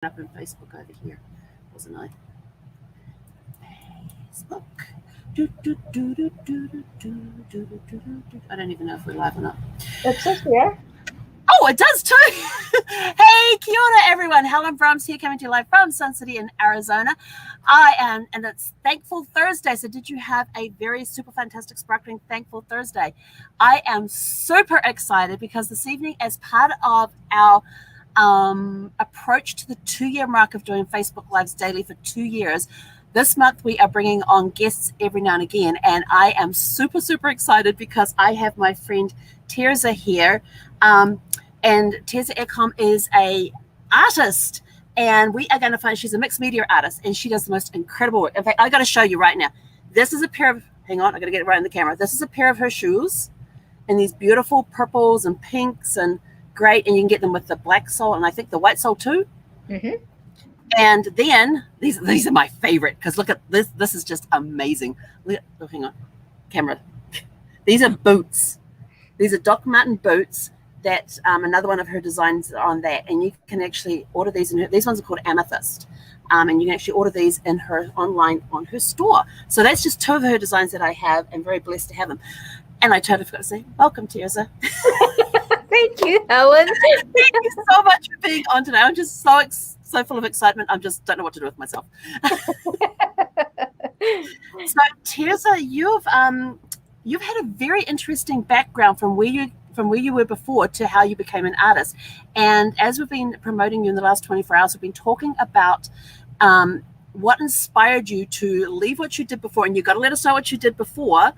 up on Facebook over here, wasn't I? Facebook. I don't even know if we're live or not. It says we are. Oh, it does too. Hey, kia ora, everyone. Helen Brahms here, coming to you live from Sun City in Arizona. I am, and it's Thankful Thursday. So, did you have a very super fantastic, sparkling Thankful Thursday? I am super excited because this evening, as part of our approach to the 2-year mark of doing Facebook Lives daily for 2 years, this month we are bringing on guests every now and again, and I am super, super excited because I have my friend Terza here. And Terza Ekholm is a artist, and we are going to find she's a mixed media artist, and she does the most incredible work. In fact, I got to show you right now. This is a pair of, hang on, I got to get it right in the camera. This is a pair of her shoes, and these beautiful purples and pinks and great, and you can get them with the black sole and I think the white sole too. Mm-hmm. And then these are my favorite because look at this. This is just amazing. Oh, hang on, camera. These are boots. These are Doc Marten boots. That another one of her designs on that, and you can actually order these. These ones are called Amethyst, and you can actually order these in her online on her store. So that's just two of her designs that I have, and very blessed to have them. And I totally forgot to say, welcome, Terza. Thank you, Helen. Thank you so much for being on today. I'm just so full of excitement. I just don't know what to do with myself. So, Terza, you've had a very interesting background from where you were before to how you became an artist. And as we've been promoting you in the last 24 hours, we've been talking about what inspired you to leave what you did before. And you've got to let us know what you did before,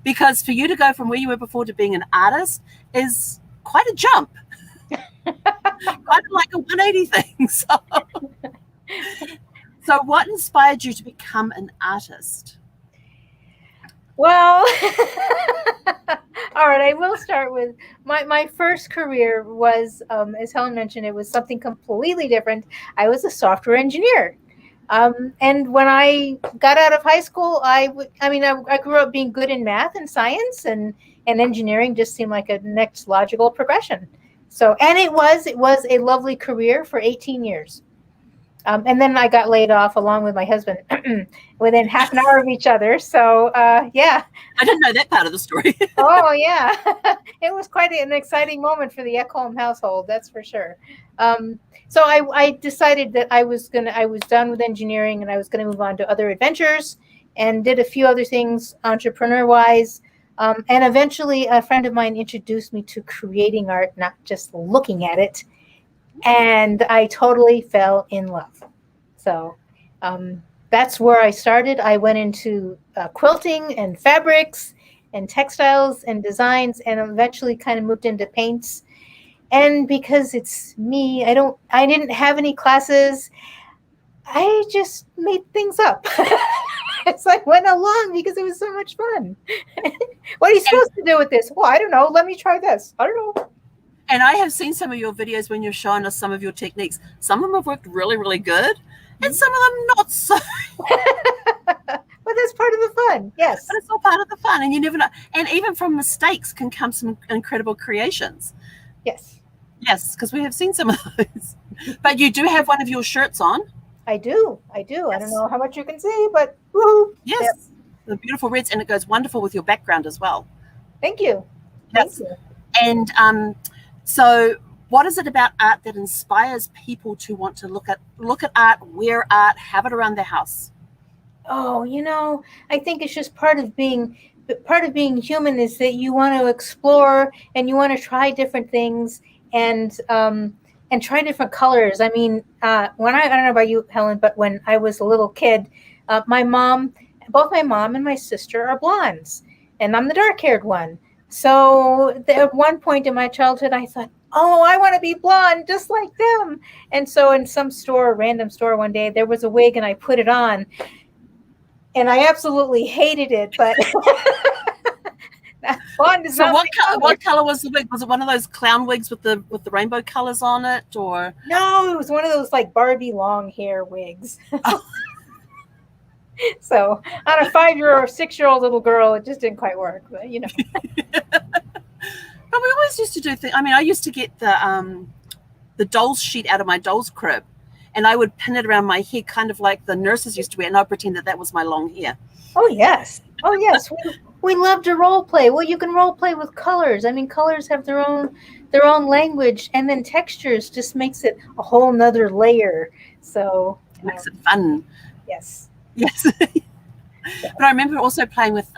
because for you to go from where you were before to being an artist is quite a jump. Kind of like a 180 thing. So what inspired you to become an artist? Well, all right, I will start with my first career was, as Helen mentioned, it was something completely different. I was a software engineer. And when I got out of high school, I grew up being good in math and science, and engineering just seemed like a next logical progression. So, and it was a lovely career for 18 years. And then I got laid off along with my husband within half an hour of each other. So, yeah. I didn't know that part of the story. Oh, yeah. It was quite an exciting moment for the Ekholm household, that's for sure. So I decided that I was done with engineering and I was going to move on to other adventures, and did a few other things entrepreneur-wise. And eventually a friend of mine introduced me to creating art, not just looking at it. And I totally fell in love. So that's where I started. I went into quilting and fabrics and textiles and designs, and eventually kind of moved into paints. And because it's me, I didn't have any classes. I just made things up. It's like went along because it was so much fun. What are you supposed to do with this? Well, I don't know. Let me try this. I don't know. And I have seen some of your videos when you're showing us some of your techniques. Some of them have worked really, really good, and some of them not so. But that's part of the fun. Yes. But it's all part of the fun, and you never know. And even from mistakes can come some incredible creations. Yes. Yes, because we have seen some of those. But you do have one of your shirts on. I do. Yes. I don't know how much you can see, but woohoo. Yes. Yep. The beautiful reds, and it goes wonderful with your background as well. Thank you. Yes. Thank you. And so what is it about art that inspires people to want to look at art, wear art, have it around their house? Oh, I think it's just part of being human, is that you want to explore and you want to try different things and try different colors. I mean, when I don't know about you, Helen, but when I was a little kid, both my mom and my sister are blondes, and I'm the dark-haired one. So at one point in my childhood, I thought, oh, I want to be blonde just like them. And so in some random store one day, there was a wig and I put it on. And I absolutely hated it, but blonde is not what color was the wig? Was it one of those clown wigs with the rainbow colors on it, or? No, it was one of those like Barbie long hair wigs. Oh. So on a 5-year or 6-year-old little girl, it just didn't quite work, but But we always used to do things. I mean, I used to get the the doll's sheet out of my doll's crib, and I would pin it around my head, kind of like the nurses used to wear, and I'd pretend that was my long hair. Oh yes. Oh yes. We love to role play. Well, you can role play with colors. I mean, colors have their own language, and then textures just makes it a whole nother layer. So It makes it fun. Yes. Yes. But I remember also playing with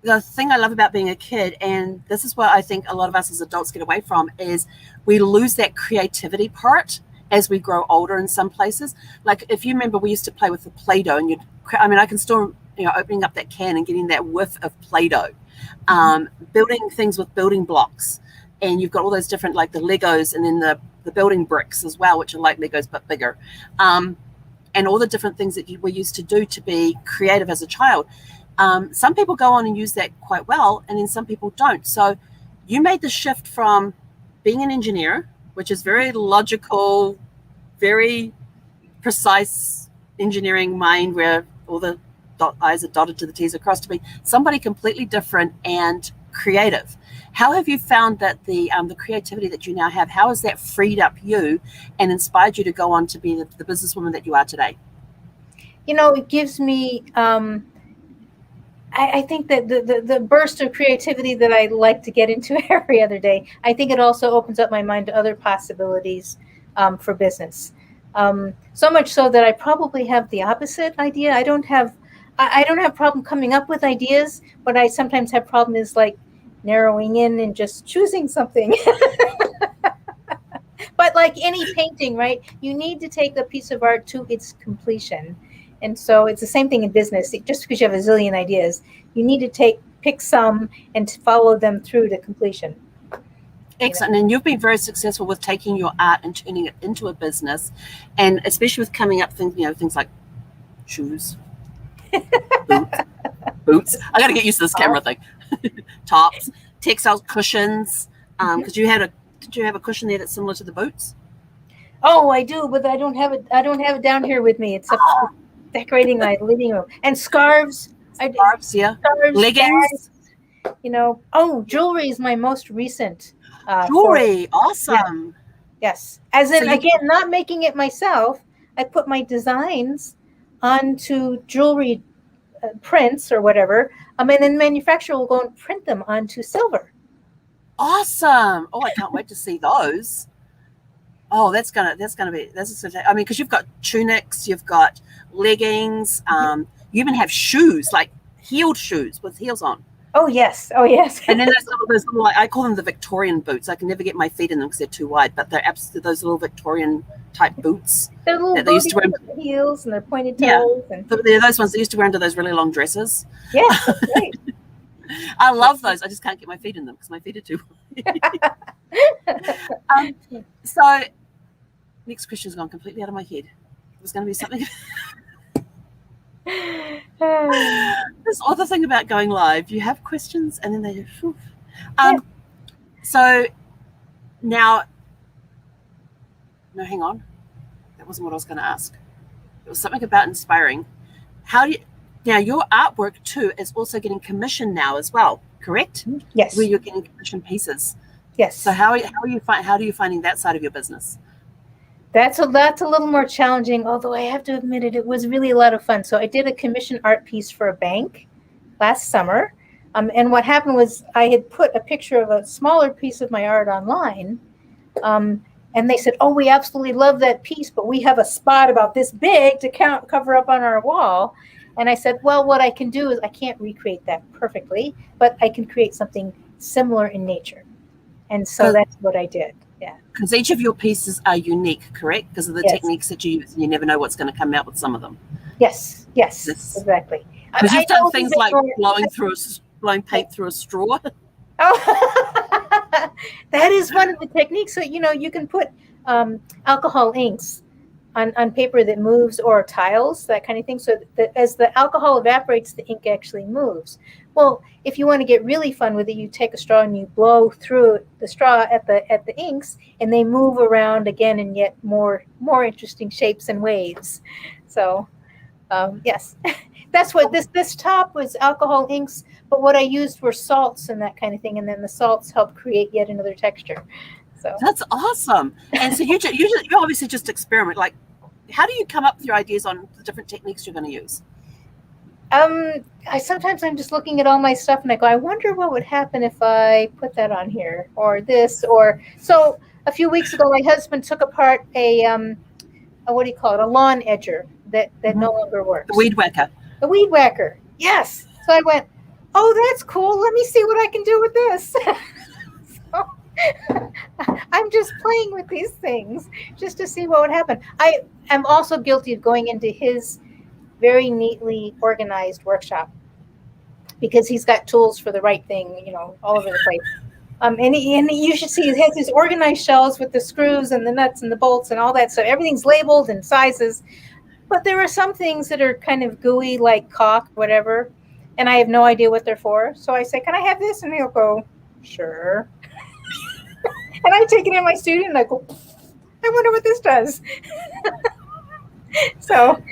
the thing I love about being a kid, and this is what I think a lot of us as adults get away from, is we lose that creativity part as we grow older in some places. Like if you remember, we used to play with the Play-Doh, and I can still, opening up that can and getting that whiff of Play-Doh, building things with building blocks. And you've got all those different, like the Legos, and then the building bricks as well, which are like Legos but bigger. And all the different things that we used to do to be creative as a child. Some people go on and use that quite well, and then some people don't. So you made the shift from being an engineer, which is very logical, very precise engineering mind, where all the I's are dotted to the T's are crossed, to be somebody completely different and creative. How have you found that the creativity that you now have, how has that freed up you and inspired you to go on to be the businesswoman that you are today? It gives me, I think that the burst of creativity that I like to get into every other day, I think it also opens up my mind to other possibilities for business. So much so that I probably have the opposite idea. I don't have problem coming up with ideas, but I sometimes have problem is like narrowing in and just choosing something. But like any painting, right? You need to take a piece of art to its completion. And so it's the same thing in business. Just because you have a zillion ideas, you need to pick some and to follow them through to completion. Excellent. And you've been very successful with taking your art and turning it into a business, and especially with coming up things like shoes, boots. I got to get used to this camera thing. Tops, textiles, cushions. Because did you have a cushion there that's similar to the boots? Oh, I do, but I don't have it down here with me. It's decorating my living room. And scarves. Scarves, yeah. Scarves, leggings. Bags, jewelry is my most recent. Jewelry, awesome. Yes. As in, again, not making it myself. I put my designs onto jewelry prints or whatever, and then the manufacturer will go and print them onto silver. Awesome. Oh, I can't wait to see those. Oh, that's gonna be, because you've got tunics, you've got leggings, you even have shoes, like heeled shoes with heels on. Oh yes. And then those little, I call them the Victorian boots. I can never get my feet in them because they're too wide, but they're absolutely those little Victorian type boots. They're little that they used to wear heels and they're pointed toes. Yeah, they're those ones they used to wear under those really long dresses. Yes, that's right. I love those. I just can't get my feet in them because my feet are too wide. So next question's gone completely out of my head. It was going to be something. This other thing about going live, you have questions and then they just So now, no, hang on, that wasn't what I was going to ask. It was something about inspiring. Now your artwork too is also getting commissioned now as well, correct? Yes. Where you're getting commissioned pieces. Yes. So how are you finding that side of your business? That's a little more challenging, although I have to admit it was really a lot of fun. So I did a commission art piece for a bank last summer. And what happened was I had put a picture of a smaller piece of my art online. And they said, oh, we absolutely love that piece, but we have a spot about this big to cover up on our wall. And I said, well, what I can do is I can't recreate that perfectly, but I can create something similar in nature. And so that's what I did. Yeah. Because each of your pieces are unique, correct? Because of the techniques that you use, and you never know what's going to come out with some of them. Yes, exactly. Because you've done things like blowing paint through a straw. Oh, that is one of the techniques. So, you can put alcohol inks on paper that moves, or tiles, that kind of thing. So that as the alcohol evaporates, the ink actually moves. Well, if you want to get really fun with it, you take a straw and you blow through the straw at the inks, and they move around again in yet more interesting shapes and waves. So, yes, that's what this top was, alcohol inks. But what I used were salts and that kind of thing, and then the salts help create yet another texture. So That's awesome. And so you obviously just experiment. Like, how do you come up with your ideas on the different techniques you're going to use? I sometimes I'm just looking at all my stuff and I go, I wonder what would happen if I put that on here or this or so. A few weeks ago, my husband took apart a what do you call it? A lawn edger that no longer works. The weed whacker. The weed whacker. Yes. So I went, oh, that's cool. Let me see what I can do with this. So I'm just playing with these things just to see what would happen. I am also guilty of going into his very neatly organized workshop because he's got tools for the right thing, all over the place. And you should see he has these organized shelves with the screws and the nuts and the bolts and all that stuff. Everything's labeled and sizes. But there are some things that are kind of gooey, like caulk, whatever, and I have no idea what they're for. So I say, can I have this? And he'll go, sure. And I take it in my studio and I go, I wonder what this does. So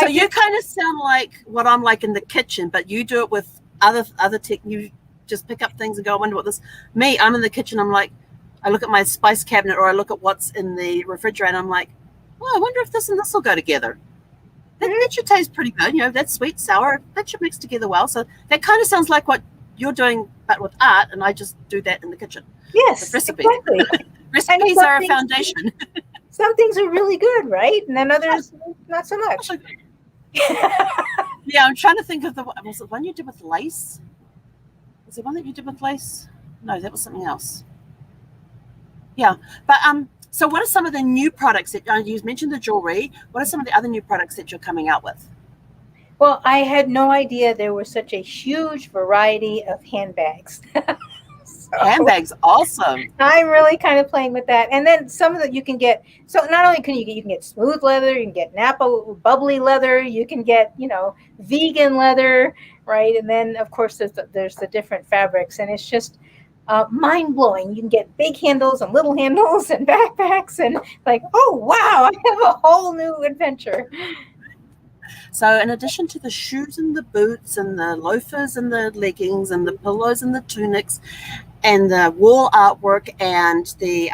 you kind of sound like what I'm like in the kitchen, but you do it with other tech. You just pick up things and go, I wonder what this. Me, I'm in the kitchen. I'm like, I look at my spice cabinet or I look at what's in the refrigerator. I'm like, oh, I wonder if this and this will go together. That should taste pretty good. That's sweet, sour. That should mix together well. So that kind of sounds like what you're doing, but with art, and I just do that in the kitchen. Yes, recipes. Exactly. Recipes are a foundation. Some things are really good, right? And then others, not so much. Yeah, I'm trying to think of was it one you did with lace? Was it one that you did with lace? No, that was something else. Yeah, but so what are some of the new products that you mentioned the jewelry? What are some of the other new products that you're coming out with? Well, I had no idea there was such a huge variety of handbags. Handbags, awesome. I'm really kind of playing with that. And then some of that you can get. So not only can you get smooth leather, you can get Napa bubbly leather, you can get, vegan leather, right? And then of course there's the different fabrics, and it's just mind blowing. You can get big handles and little handles and backpacks, and like, oh wow, I have a whole new adventure. So in addition to the shoes and the boots and the loafers and the leggings and the pillows and the tunics and the wall artwork and the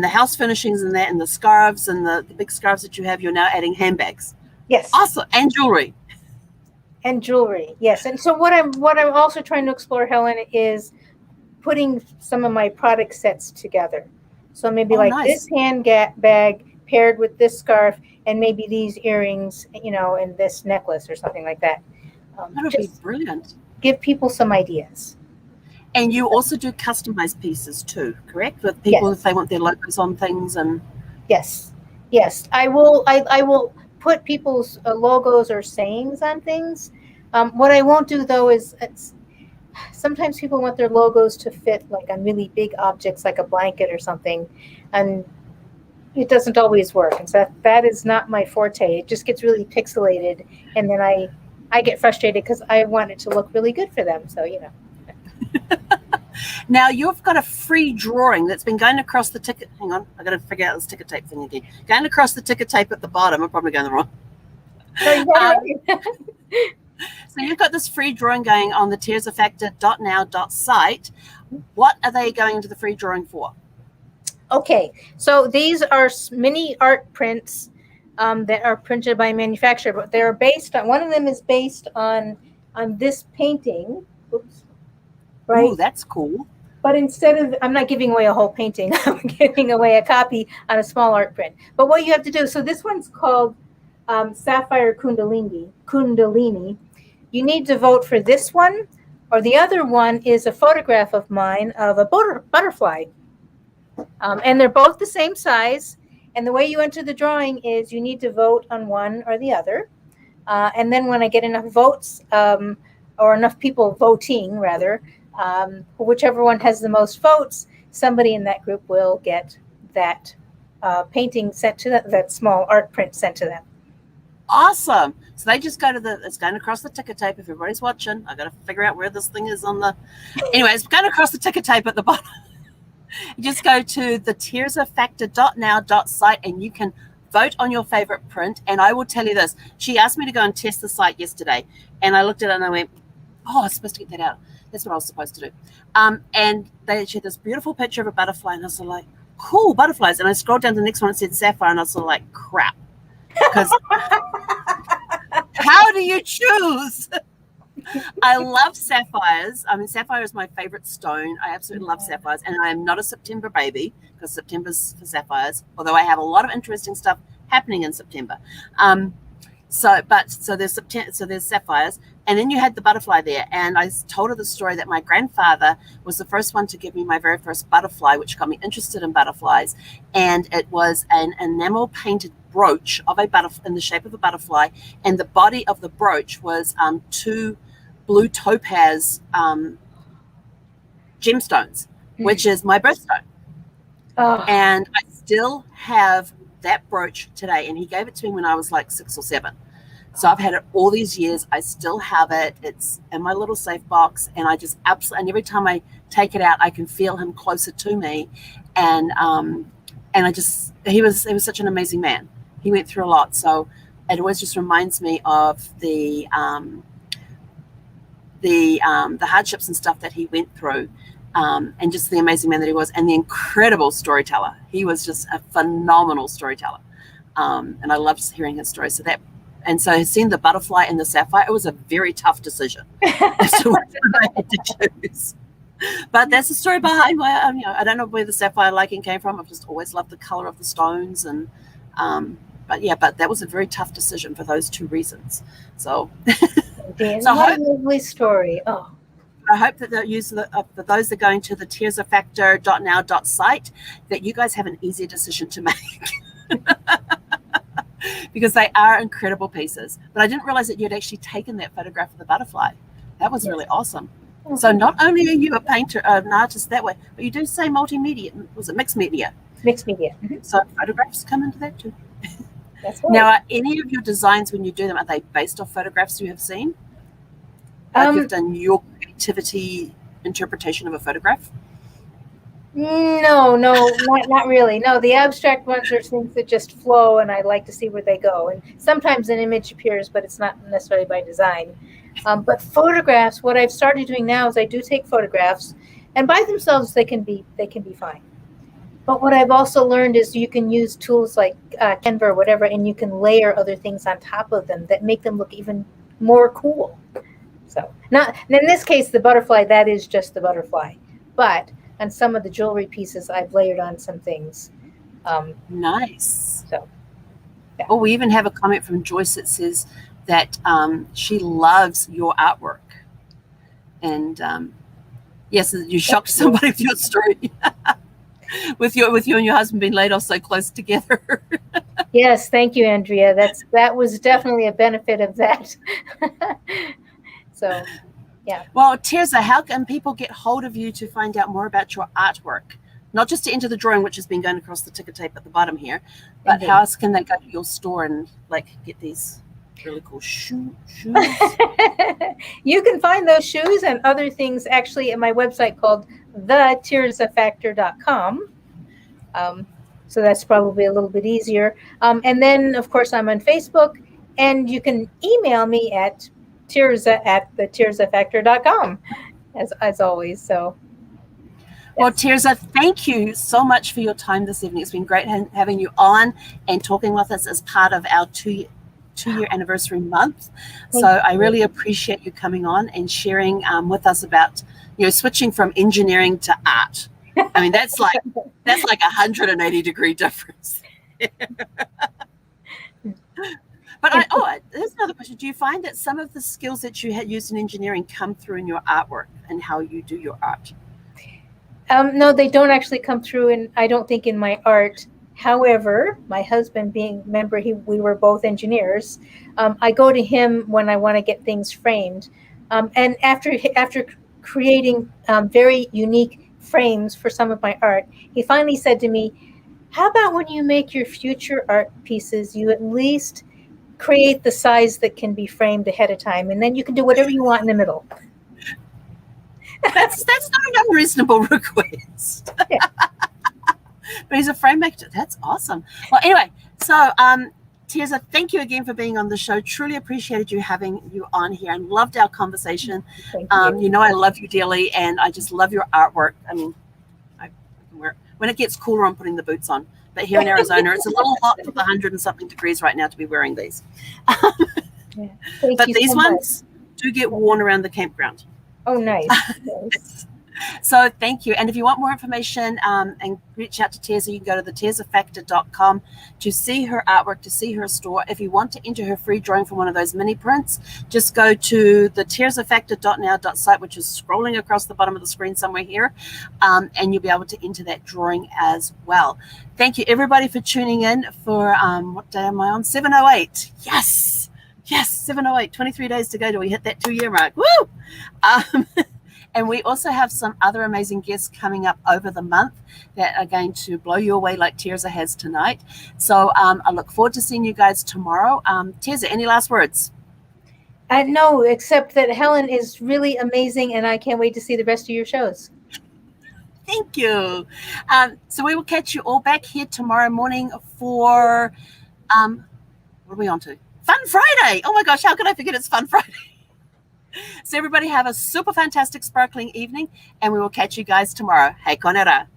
house furnishings and that and the scarves and the big scarves that you have, you're now adding handbags. Yes. Awesome. And jewelry. And jewelry, yes. And so what I'm also trying to explore, Helen, is putting some of my product sets together. So maybe nice. This handbag paired with this scarf and maybe these earrings, and this necklace or something like that. That would be brilliant. Give people some ideas. And you also do customized pieces too, correct? With people if they want their logos on things and. Yes. I will put people's logos or sayings on things. What I won't do though is sometimes people want their logos to fit like on really big objects like a blanket or something, and it doesn't always work. And so that is not my forte. It just gets really pixelated, and then I get frustrated because I want it to look really good for them. So Now you've got a free drawing that's been going across the ticket. Hang on, I got to figure out this ticket tape thing again. Going across the ticket tape at the bottom. I'm probably going the wrong. So you've got this free drawing going on the tearsofactor.now.site. What are they going into the free drawing for? Okay, so these are mini art prints that are printed by a manufacturer, but they're based on. One of them is based on this painting. Oops. Right. Oh, that's cool. But instead of, I'm not giving away a whole painting. I'm giving away a copy on a small art print. But what you have to do, so this one's called Sapphire Kundalini. You need to vote for this one, or the other one is a photograph of mine of a butterfly. And they're both the same size. And the way you enter the drawing is you need to vote on one or the other. And then when I get enough votes, or enough people voting, rather, whichever one has the most votes, somebody in that group will get that painting sent to them, that small art print sent to them. Awesome. So they just go to it's going across the ticker tape. If everybody's watching, I got to figure out where this thing is on the. Anyway, it's going across the ticker tape at the bottom. You just go to the tearsofactor.now.site and you can vote on your favorite print. And I will tell you this. She asked me to go and test the site yesterday. And I looked at it and I went, oh, I was supposed to get that out. That's what I was supposed to do. And they shared this beautiful picture of a butterfly, and I was sort of like, cool, butterflies. And I scrolled down to the next one, it said sapphire, and I was sort of like, crap. Because how do you choose? I love sapphires. I mean, sapphire is my favorite stone. I absolutely love sapphires, and I am not a September baby because September's for sapphires. Although I have a lot of interesting stuff happening in September. So there's sapphires, and then you had the butterfly there, and I told her the story that my grandfather was the first one to give me my very first butterfly, which got me interested in butterflies, and it was an enamel painted brooch of a butterfly in the shape of a butterfly, and the body of the brooch was two blue topaz gemstones, which is my birthstone. Oh. And I still have that brooch today, and he gave it to me when I was like 6 or 7. So I've had it all these years. I still have it. It's in my little safe box, and I just absolutely, and every time I take it out, I can feel him closer to me. And I just, he was such an amazing man. He went through a lot. So it always just reminds me of the hardships and stuff that he went through. And just the amazing man that he was, and the incredible storyteller. He was just a phenomenal storyteller. And I loved hearing his story. So seeing the butterfly and the sapphire, it was a very tough decision as to what I had to choose. But that's the story behind why, I don't know where the sapphire liking came from. I've just always loved the color of the stones. And, but that was a very tough decision for those 2 reasons. So, what a lovely story. Oh. I hope that for those that are going to the tearsafactor.now site, that you guys have an easier decision to make. Because they are incredible pieces. But I didn't realize that you'd actually taken that photograph of the butterfly. That was really awesome. So not only are you a painter, an artist that way, but you do say multimedia. Was it mixed media? Mixed media. Mm-hmm. So photographs come into that too. That's right. Now, are any of your designs, when you do them, are they based off photographs you have seen? Like you've done your creativity interpretation of a photograph? No, not really. No, the abstract ones are things that just flow, and I like to see where they go. And sometimes an image appears, but it's not necessarily by design. But photographs, what I've started doing now is I do take photographs, and by themselves they can be fine. But what I've also learned is you can use tools like Canva or whatever, and you can layer other things on top of them that make them look even more cool. So, not in this case, the butterfly, that is just the butterfly. But on some of the jewelry pieces, I've layered on some things. Nice. So, yeah. Oh, we even have a comment from Joyce that says that she loves your artwork. And yes, you shocked somebody with your story. with you and your husband being laid off so close together. Yes, thank you, Andrea. That was definitely a benefit of that. So, yeah. Well, Terza, how can people get hold of you to find out more about your artwork? Not just to enter the drawing, which has been going across the ticker tape at the bottom here, but how else can they go to your store and get these really cool shoes? You can find those shoes and other things actually at my website called theterzafactor.com. So that's probably a little bit easier. And then, of course, I'm on Facebook, and you can email me at Terza@theterzafactor.com, as always. So, well, Terza, thank you so much for your time this evening. It's been great having you on and talking with us as part of our two-year anniversary month. So I really appreciate you coming on and sharing with us about switching from engineering to art. I mean, that's like 180-degree difference. But there's another question. Do you find that some of the skills that you had used in engineering come through in your artwork and how you do your art? No, they don't actually come through, and I don't think in my art. However, my husband being we were both engineers. I go to him when I want to get things framed, and after creating very unique frames for some of my art, he finally said to me, "How about when you make your future art pieces, you at least create the size that can be framed ahead of time, and then you can do whatever you want in the middle." That's not an unreasonable request. Yeah. But he's a frame maker. That's awesome. Well, anyway, so Terza, thank you again for being on the show. Truly appreciated you having you on here and loved our conversation. Thank you. You know I love you dearly, and I just love your artwork. I mean, I can wear when it gets cooler, I'm putting the boots on. But here in Arizona, it's a little hot with 100 and something degrees right now to be wearing these. Yeah. Thank But you these so ones do get worn around the campground. Oh, nice. Nice. So thank you. And if you want more information and reach out to Terza, you can go to the terzafactor.com to see her artwork, to see her store. If you want to enter her free drawing from one of those mini prints, just go to the terzafactor.now.site, which is scrolling across the bottom of the screen somewhere here, and you'll be able to enter that drawing as well. Thank you, everybody, for tuning in for, what day am I on? 7:08. Yes. Yes, 7:08. 23 days to go till we hit that 2-year mark. Woo! And we also have some other amazing guests coming up over the month that are going to blow you away like Terza has tonight. So I look forward to seeing you guys tomorrow. Terza, any last words? No, except that Helen is really amazing, and I can't wait to see the rest of your shows. Thank you. So we will catch you all back here tomorrow morning for, what are we on to? Fun Friday. Oh my gosh, how could I forget it's Fun Friday? So everybody have a super fantastic sparkling evening, and we will catch you guys tomorrow. Hey, konera.